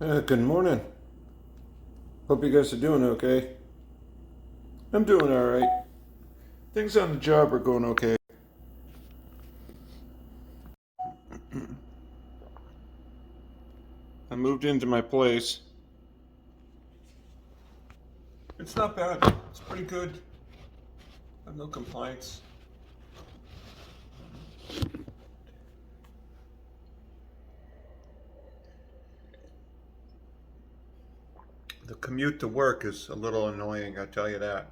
Good morning. Hope you guys are doing okay. I'm doing all right. Things on the job are going okay. I moved into my place. It's not bad. It's pretty good. I have no complaints. The commute to work is a little annoying, I tell you that.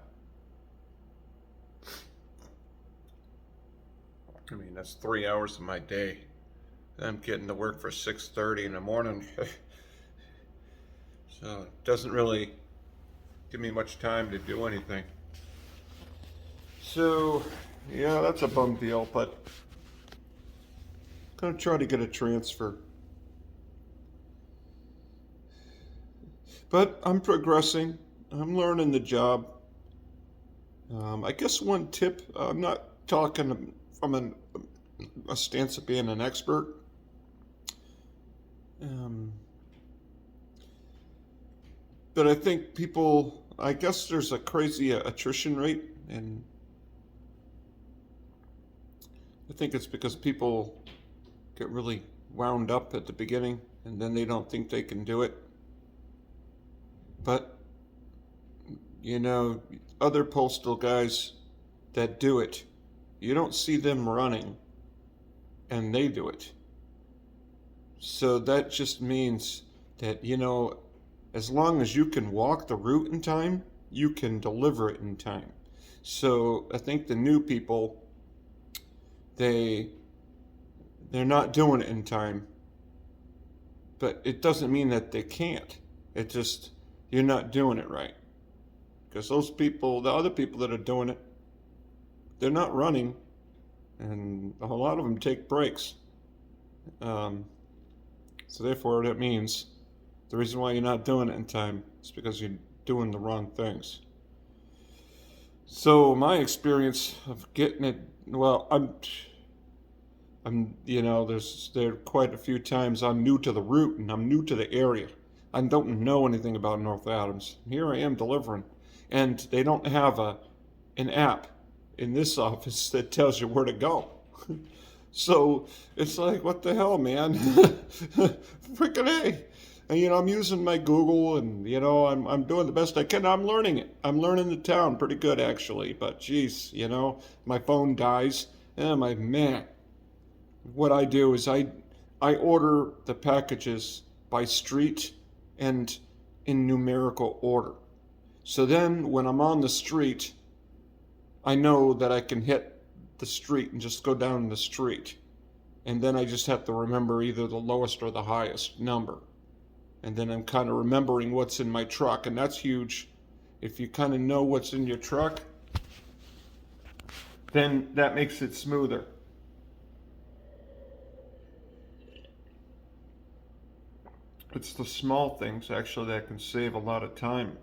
I mean, that's 3 hours of my day. I'm getting to work for 6:30 in the morning. So it doesn't really give me much time to do anything. So, yeah, that's a bum deal, but I'm gonna try to get a transfer. But I'm progressing. I'm learning the job. I guess one tip, I'm not talking from a stance of being an expert. Um, but I think people, I guess there's a crazy attrition rate, and I think it's because people get really wound up at the beginning and then they don't think they can do it. But, you know, other postal guys that do it, you don't see them running and they do it. So that just means that, as long as you can walk the route in time, you can deliver it in time. So I think the new people, they they're not doing it in time, but it doesn't mean that they can't. It just you're not doing it right. Because those people, the other people that are doing it, they're not running, and a lot of them take breaks. Um, so therefore, that means the reason why you're not doing it in time is because you're doing the wrong things. So my experience of getting it, well, there are quite a few times I'm new to the route and I'm new to the area. I don't know anything about North Adams. Here I am delivering, and they don't have an app in this office that tells you where to go. So it's like, what the hell, man? Freaking A. And, I'm using my Google and, I'm doing the best I can. I'm learning it. I'm learning the town pretty good, actually. But, geez, my phone dies. And man, what I do is I order the packages by street and in numerical order. So then when I'm on the street, I know that I can hit the street and just go down the street. And then I just have to remember either the lowest or the highest number. And then I'm kind of remembering what's in my truck, and that's huge. If you kind of know what's in your truck, then that makes it smoother. It's the small things actually that can save a lot of time.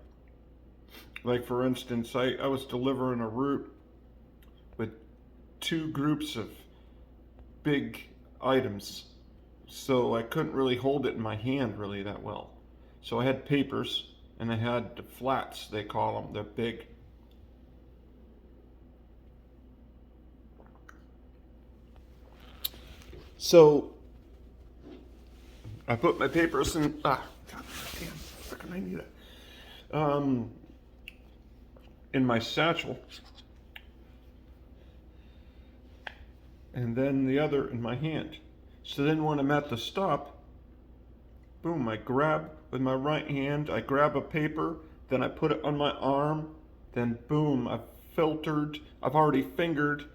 Like, for instance, I was delivering a route with two groups of big items, so I couldn't really hold it in my hand really that well. So I had papers and I had the flats, they call them. They're big. So I put my papers in. God damn, freaking I need it. Um, in my satchel, and then the other in my hand. So then when I'm at the stop, boom, I grab with my right hand, I grab a paper, then I put it on my arm, then boom, I've already fingered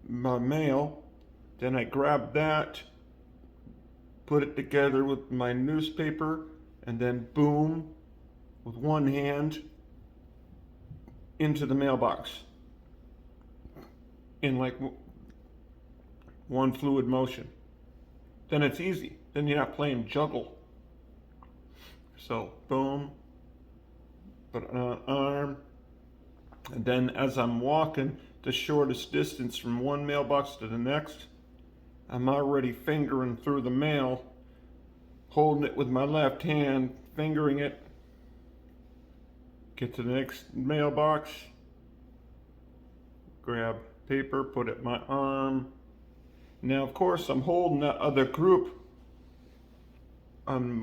my mail, then I grab that, put it together with my newspaper, and then boom, with one hand, into the mailbox in like one fluid motion. Then it's easy. Then you're not playing juggle. So boom, put it on arm, and then as I'm walking the shortest distance from one mailbox to the next, I'm already fingering through the mail, holding it with my left hand, fingering it. Get to the next mailbox, grab paper, put it in my arm. Now, of course, I'm holding that other group on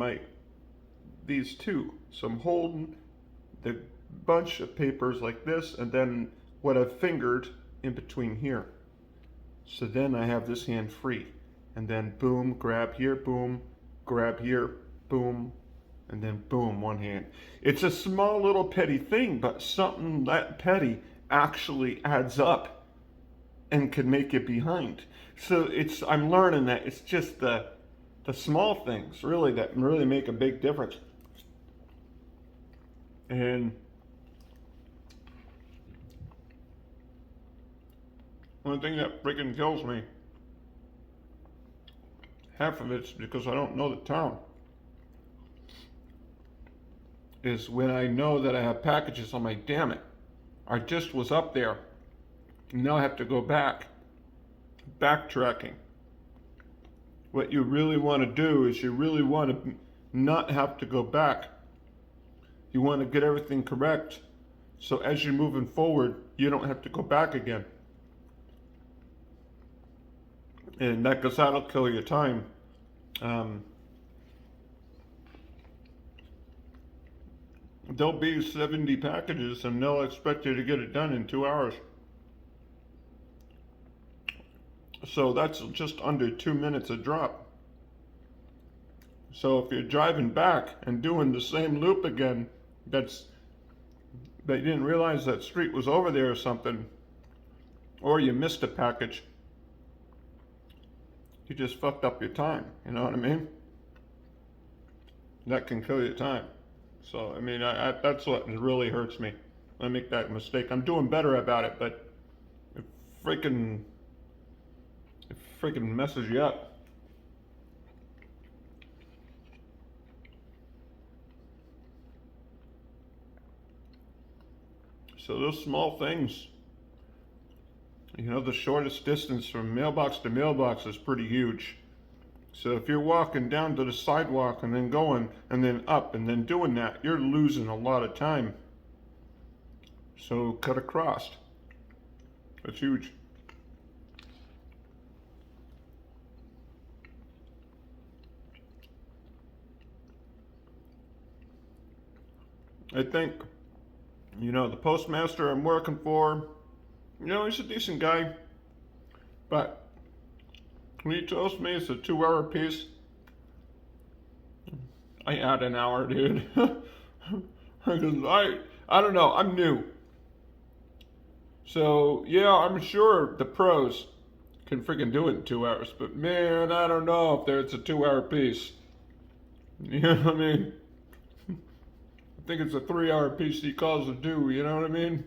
these two. So I'm holding the bunch of papers like this, and then what I've fingered in between here. So then I have this hand free. And then boom, grab here, boom, grab here, boom, and then boom, one hand. It's a small little petty thing, but something that petty actually adds up and can make you behind. So I'm learning that it's just the small things really that really make a big difference. And one thing that freaking kills me, half of it's because I don't know the town, is when I know that I have packages, I'm like, damn it, I just was up there. Now I have to go backtracking. What you really want to do is you really want to not have to go back. You want to get everything correct, so as you're moving forward, you don't have to go back again. And because that'll kill your time. There'll be 70 packages and they'll expect you to get it done in 2 hours. So that's just under 2 minutes a drop. So if you're driving back and doing the same loop again, that you didn't realize that street was over there or something, or you missed a package, you just fucked up your time, you know what I mean? That can kill your time. So, I mean, that's what really hurts me. I make that mistake. I'm doing better about it, but it freaking messes you up. So those small things, you know, the shortest distance from mailbox to mailbox is pretty huge. So if you're walking down to the sidewalk and then going and then up and then doing that, you're losing a lot of time. So cut across. That's huge. I think, you know, the postmaster I'm working for, you know, he's a decent guy, but when he tells me it's a 2-hour piece, I add an hour, dude. Because I don't know, I'm new. So, yeah, I'm sure the pros can freaking do it in 2 hours, but man, I don't know if it's a 2-hour piece. You know what I mean? I think it's a 3-hour piece he calls it due, you know what I mean?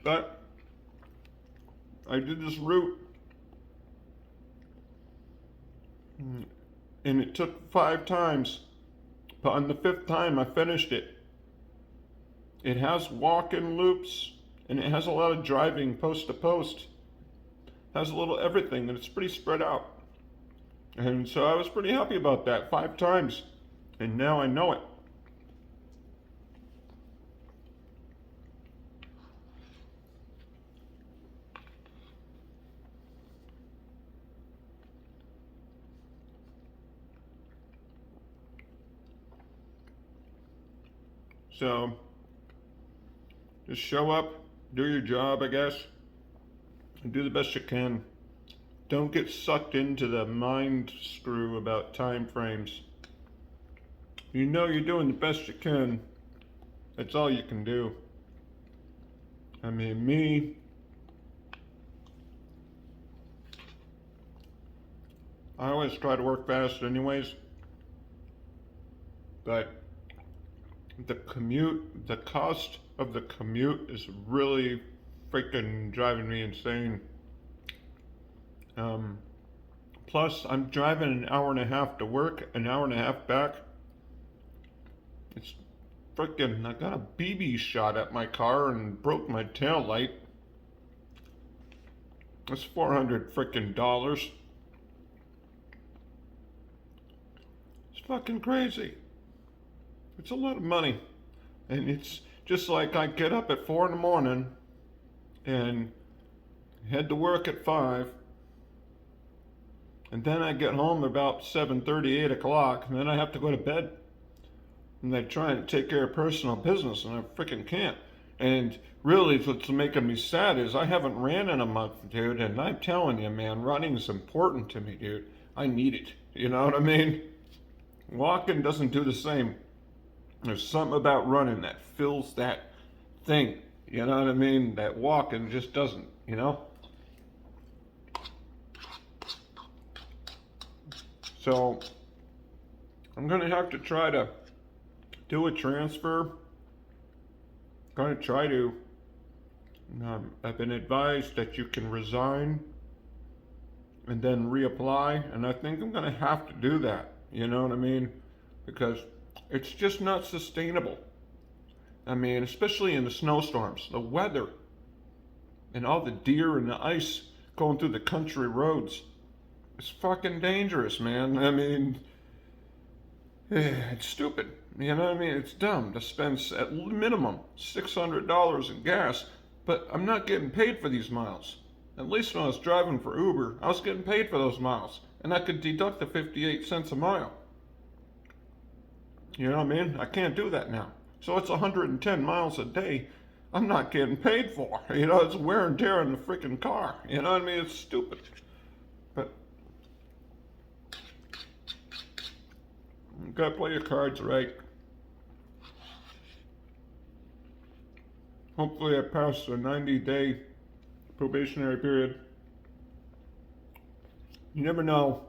But I did this route and it took 5 times, but on the 5th time I finished it. It has walk-in loops and it has a lot of driving post to post. It has a little everything and it's pretty spread out. And so I was pretty happy about that 5 times. And now I know it. So just show up, do your job, I guess, and do the best you can. Don't get sucked into the mind screw about time frames. You know you're doing the best you can. That's all you can do. I mean, me, I always try to work fast anyways, but the cost of the commute is really freaking driving me insane. Plus, I'm driving an hour and a half to work, an hour and a half back. It's freaking, I got a BB shot at my car and broke my tail light. That's 400 freaking dollars. It's fucking crazy. It's a lot of money. And it's just like I get up at 4 in the morning and head to work at 5. And then I get home about 7:30, 8 o'clock, and then I have to go to bed. And they try and take care of personal business, and I freaking can't. And really, what's making me sad is I haven't ran in a month, dude. And I'm telling you, man, running is important to me, dude. I need it. You know what I mean? Walking doesn't do the same. There's something about running that fills that thing. You know what I mean? That walking just doesn't, you know? So, I'm going to have to try to do a transfer. Going to try to, I've been advised that you can resign and then reapply, and I think I'm going to have to do that, you know what I mean? Because it's just not sustainable. I mean, especially in the snowstorms, the weather, and all the deer and the ice going through the country roads. It's fucking dangerous, man. I mean, it's stupid. You know what I mean? It's dumb to spend at minimum $600 in gas, but I'm not getting paid for these miles. At least when I was driving for Uber, I was getting paid for those miles, and I could deduct the 58 cents a mile. You know what I mean? I can't do that now. So it's 110 miles a day I'm not getting paid for. You know, it's wear and tear on the freaking car. You know what I mean? It's stupid. But you gotta play your cards right. Hopefully I pass the 90-day probationary period. You never know.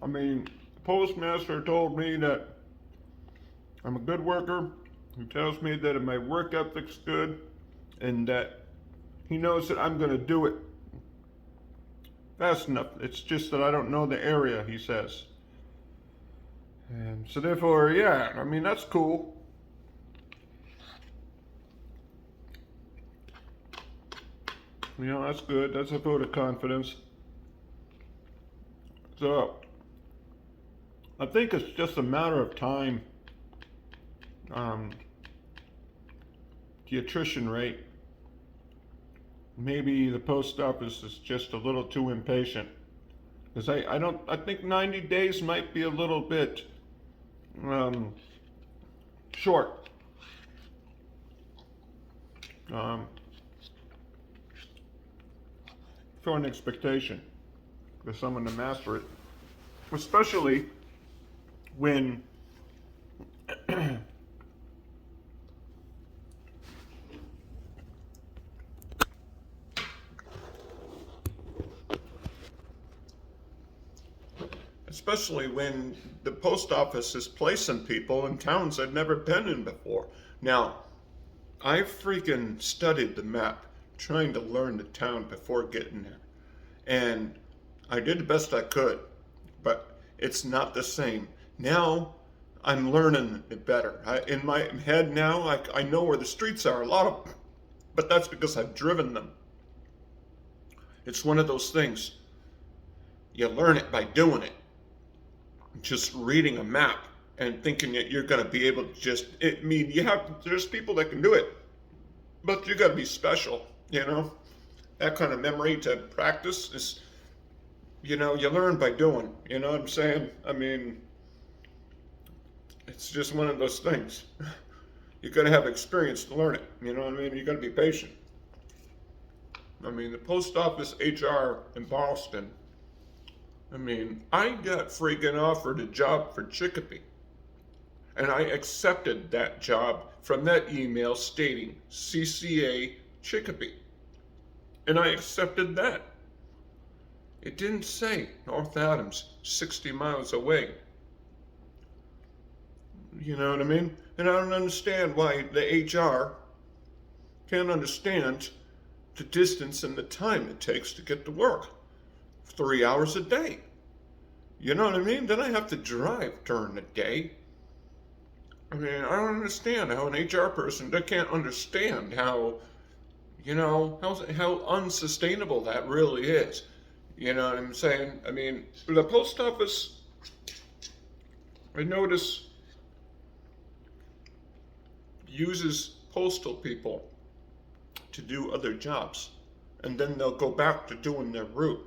I mean, the postmaster told me that I'm a good worker. He tells me that my work ethic's good and that he knows that I'm going to do it fast enough. It's just that I don't know the area, he says. And so therefore, yeah, I mean, that's cool. You know, that's good. That's a vote of confidence. So, I think it's just a matter of time. The attrition rate. Maybe the post office is just a little too impatient. Because I think 90 days might be a little bit short. For an expectation for someone to master it, especially when the post office is placing people in towns I've never been in before. Now, I freaking studied the map trying to learn the town before getting there. And I did the best I could, but it's not the same. Now, I'm learning it better. In my head now, I know where the streets are, a lot of them, but that's because I've driven them. It's one of those things. You learn it by doing it. Just reading a map and thinking that you're going to be able to there's people that can do it, but you got to be special, you know? That kind of memory to practice is, you know, you learn by doing, you know what I'm saying? I mean, it's just one of those things. You got to have experience to learn it, you know what I mean? You got to be patient. I mean, the post office HR in Boston, I mean, I got freaking offered a job for Chicopee. And I accepted that job from that email stating CCA Chicopee. And I accepted that. It didn't say North Adams, 60 miles away. You know what I mean? And I don't understand why the HR can't understand the distance and the time it takes to get to work. 3 hours a day. You know what I mean? Then I have to drive during the day. I mean, I don't understand how an HR person, they can't understand how, You know, how unsustainable that really is. You know what I'm saying? I mean, the post office, I notice, uses postal people to do other jobs. And then they'll go back to doing their route.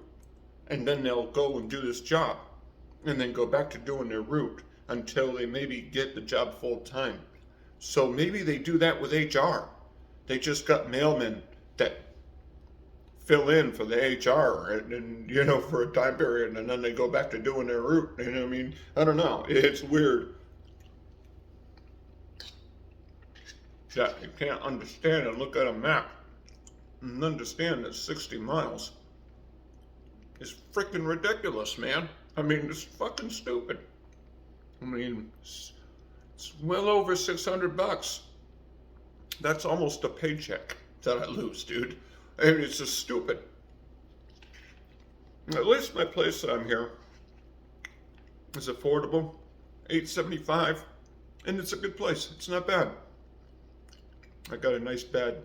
And then they'll go and do this job. And then go back to doing their route until they maybe get the job full time. So maybe they do that with HR. They just got mailmen that fill in for the HR and you know, for a time period, and then they go back to doing their route. You know what I mean? I don't know. It's weird that you can't understand and look at a map and understand that 60 miles is freaking ridiculous, man. I mean, it's fucking stupid. I mean, it's well over $600. That's almost a paycheck that I lose, dude. I mean, it's just stupid. At least my place that I'm here is affordable, $875, and it's a good place. It's not bad. I got a nice bed.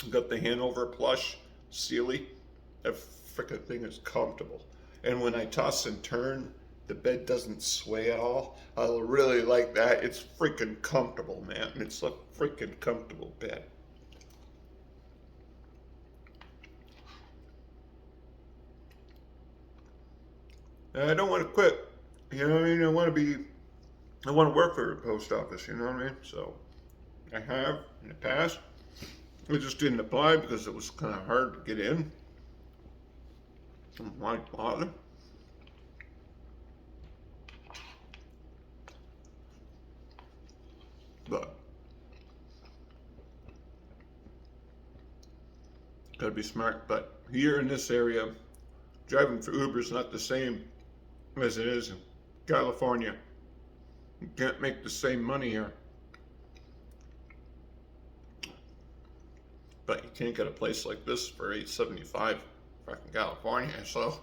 I got the Hanover plush Sealy. That frickin' thing is comfortable. And when I toss and turn, the bed doesn't sway at all. I really like that. It's freaking comfortable, man. It's a freaking comfortable bed. And I don't want to quit. You know what I mean? I want to work for the post office, you know what I mean? So I have in the past. I just didn't apply because it was kind of hard to get in. Why bother? But gotta be smart. But here in this area, driving for Uber is not the same as it is in California. You can't make the same money here. But you can't get a place like this for $875 fucking California. So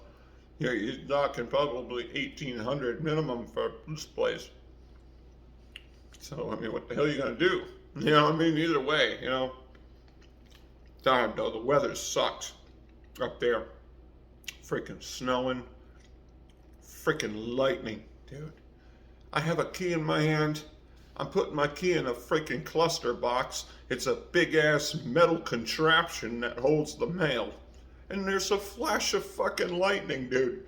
you're talking probably $1,800 minimum for this place. So I mean, what the hell are you gonna do? You know, I mean, either way, you know. Darn though, the weather sucks up there. Freaking snowing. Freaking lightning, dude. I have a key in my hand. I'm putting my key in a freaking cluster box. It's a big ass metal contraption that holds the mail. And there's a flash of fucking lightning, dude.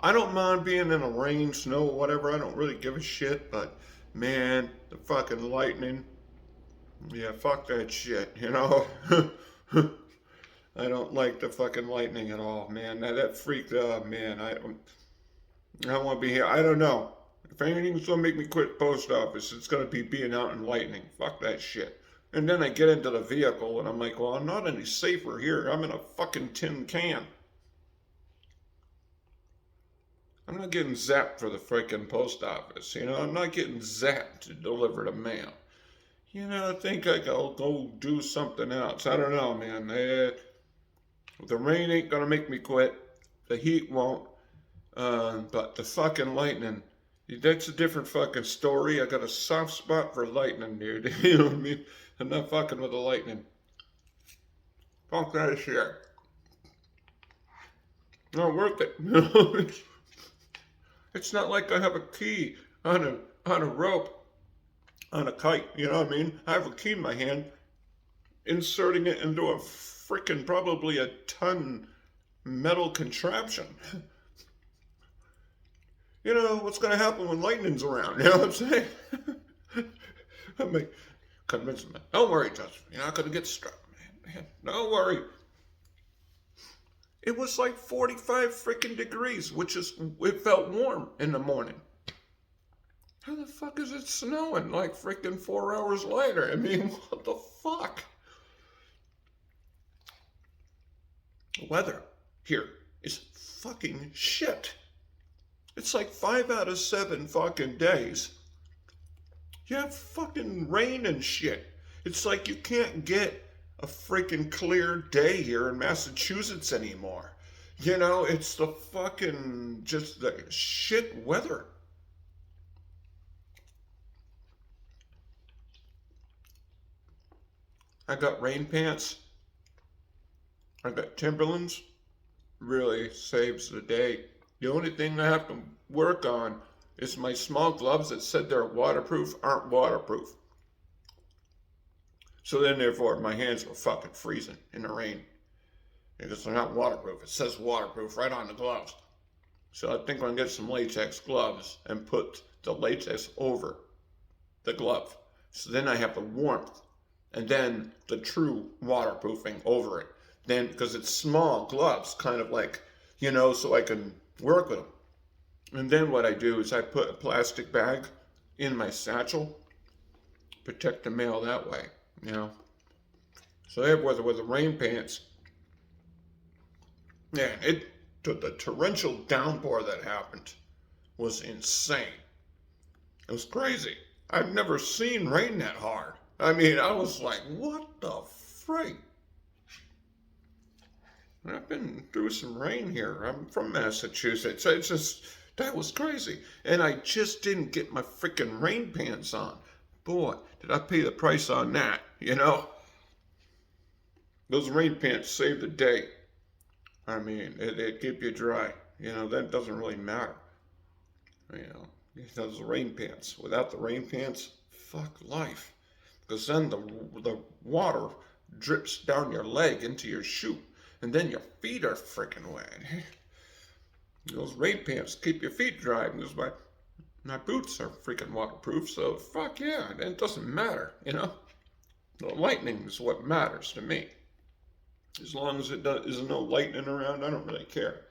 I don't mind being in the rain, snow, whatever. I don't really give a shit, but man, the fucking lightning. Yeah, fuck that shit, you know? I don't like the fucking lightning at all, man. That freaked out, man. I don't want to be here. I don't know. If anything's gonna make me quit post office, it's gonna be being out in lightning. Fuck that shit. And then I get into the vehicle and I'm like, well, I'm not any safer here. I'm in a fucking tin can. I'm not getting zapped for the freaking post office, you know? I'm not getting zapped to deliver the mail. You know, I think I'll go do something else. I don't know, man. The rain ain't gonna make me quit. The heat won't. But the fucking lightning, that's a different fucking story. I got a soft spot for lightning, dude. You know what I mean? I'm not fucking with the lightning. Fuck that shit. Not worth it. It's not like I have a key on a rope, on a kite. You know what I mean? I have a key in my hand, inserting it into a freaking probably a ton metal contraption. You know, what's going to happen when lightning's around? You know what I'm saying? I'm like, convincing me. Don't worry, Justin. You're not going to get struck, man. Don't worry. It was like 45 freaking degrees, it felt warm in the morning. How the fuck is it snowing like freaking 4 hours later? I mean, what the fuck? The weather here is fucking shit. It's like 5 out of 7 fucking days. You have fucking rain and shit. It's like you can't get a freaking clear day here in Massachusetts anymore. You know, it's the fucking, just the shit weather. I got rain pants. I got Timberlands. Really saves the day. The only thing I have to work on is my small gloves that said they're waterproof aren't waterproof. So then therefore my hands were fucking freezing in the rain. Because they're not waterproof. It says waterproof right on the gloves. So I think I'm gonna get some latex gloves and put the latex over the glove. So then I have the warmth and then the true waterproofing over it. Then, because it's small gloves, kind of like, so I can work with them. And then what I do is I put a plastic bag in my satchel, protect the mail that way, So with the rain pants, man, the torrential downpour that happened was insane. It was crazy. I've never seen rain that hard. I mean, I was like, what the freak? I've been through some rain here. I'm from Massachusetts. That was crazy. And I just didn't get my freaking rain pants on. Boy, did I pay the price on that, Those rain pants saved the day. I mean, it keep you dry. That doesn't really matter. Those rain pants. Without the rain pants, fuck life. Because then the water drips down your leg into your shoe. And then your feet are freaking wet. Those rain pants keep your feet dry. Because my boots are freaking waterproof. So fuck yeah, it doesn't matter, The lightning is what matters to me. As long as there's no lightning around, I don't really care.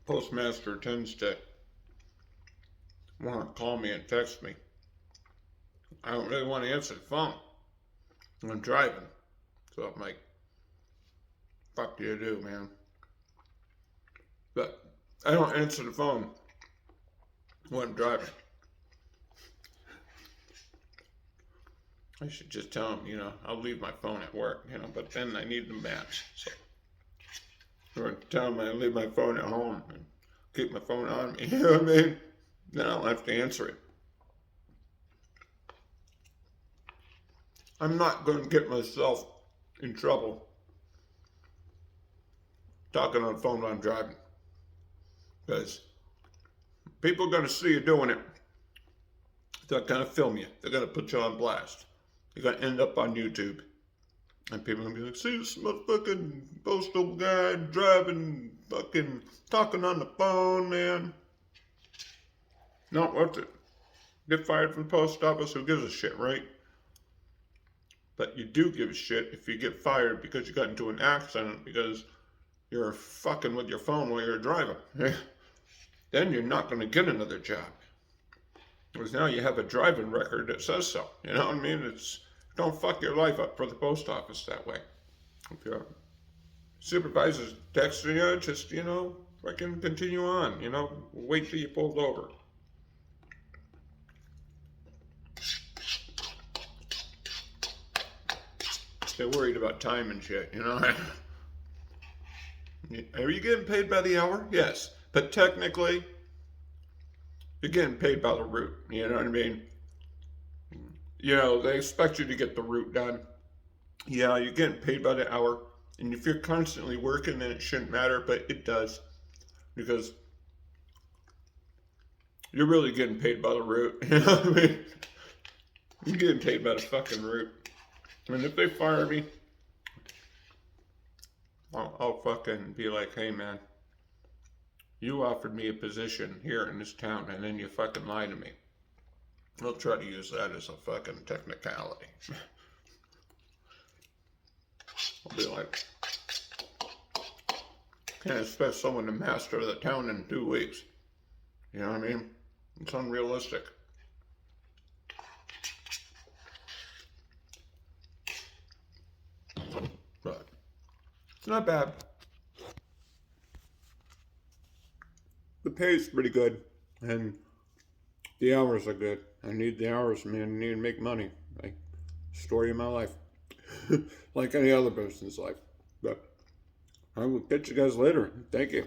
Postmaster tends to want to call me and text me. I don't really want to answer the phone. I'm driving. So I'm like, fuck do you do, man? But I don't answer the phone when I'm driving. I should just tell them, I'll leave my phone at work, but then I need the match. So or tell them I leave my phone at home and keep my phone on me, you know what I mean? Then I'll have to answer it. I'm not going to get myself in trouble talking on the phone while I'm driving. Because people are going to see you doing it. They're going to film you. They're going to put you on blast. You're going to end up on YouTube. And people are going to be like, see this motherfucking postal guy driving, fucking talking on the phone, man. Not worth it. Get fired from the post office, who gives a shit, right? But you do give a shit if you get fired because you got into an accident because you're fucking with your phone while you're driving. Then you're not going to get another job. Because now you have a driving record that says so. You know what I mean? Don't fuck your life up for the post office that way. If your supervisor's texting you, just, fucking continue on, wait till you pulled over. They're worried about time and shit, Are you getting paid by the hour? Yes. But technically, you're getting paid by the route, you know what I mean? They expect you to get the route done. Yeah, you're getting paid by the hour. And if you're constantly working, then it shouldn't matter, but it does. Because you're really getting paid by the route, you know what I mean? You're getting paid by the fucking route. And if they fire me, I'll fucking be like, hey man, you offered me a position here in this town and then you fucking lied to me. I'll try to use that as a fucking technicality. I'll be like, can't expect someone to master the town in 2 weeks. You know what I mean? It's unrealistic. But it's not bad. The pay's pretty good, and the hours are good. I need the hours, man. I need to make money. Like, story of my life. like any other person's life. But I will catch you guys later. Thank you.